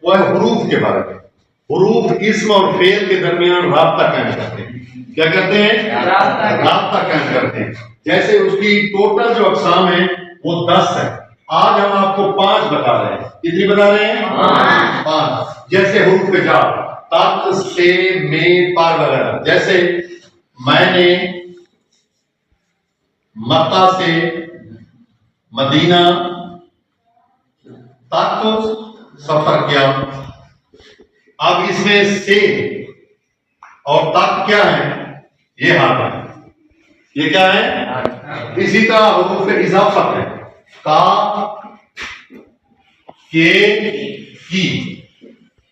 وہ ہے حروف کے بارے میں. حروف اسم اور فعل کے درمیان رابطہ قائم کرتے ہیں. کیا کرتے ہیں؟ رابطہ قائم کرتے ہیں. جیسے اس کی ٹوٹل جو اقسام ہیں وہ 10 ہے. آج ہم آپ کو 5 بتا رہے ہیں. کتنی بتا رہے ہیں؟ 5. جیسے حروف جار، تک سے میں پار وغیرہ. جیسے میں نے مکہ سے مدینہ تک سفر کیا. اب اس میں سے اور تک کیا ہے؟ یہ حرف ہے. یہ کیا ہے؟ اسی طرح حروف اضافت ہے. کا، کے، کی.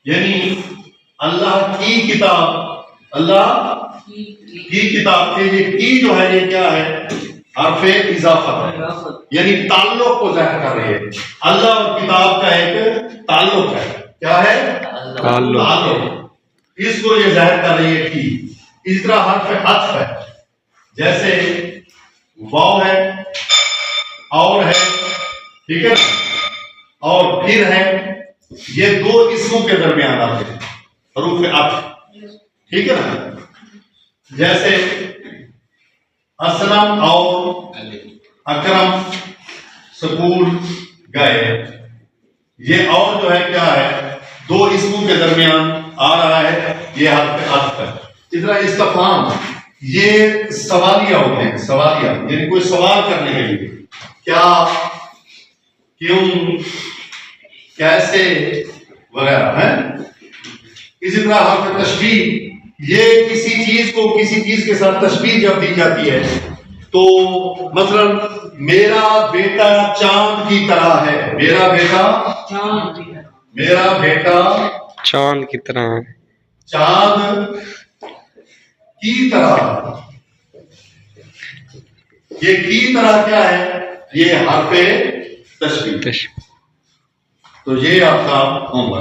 یعنی اللہ کی کتاب، اللہ کی کتاب کے یہ کی جو ہے یہ کیا ہے؟ حرف اضافت ہے. یعنی تعلق کو ظاہر کر رہی ہے. اللہ اور کتاب کا ایک تعلق ہے. کیا ہے؟ تعلق. اس کو یہ ظاہر کر رہی ہے کی. اس طرح حرف عطف ہے. جیسے واو ہے، اور ہے، ٹھیک ہے، اور پھر ہے. یہ 2 اسموں کے درمیان آتے ہیں حروف عطف. ٹھیک ہے نا. جیسے اسلم اور اکرم سکول گئے. یہ اور جو ہے کیا ہے؟ 2 اسموں کے درمیان آ رہا ہے. یہ حرف عطف ہے. اس طرح استفہام یہ سوالیہ ہوتے ہیں. سوالیہ یعنی کوئی سوال کرنے کے لیے. کیا، کیوں، کیسے وغیرہ ہے. اسی طرح حرف تشبیہ، یہ کسی چیز کو کسی چیز کے ساتھ تشبیہ جب دی جاتی ہے تو مثلا میرا بیٹا چاند کی طرح ہے. میرا بیٹا چاند کی طرح ہے. چاند کی طرح. یہ کی طرح کیا ہے؟ یہ حرف تشبیہ. تو یہ آپ کا ہوم ورک.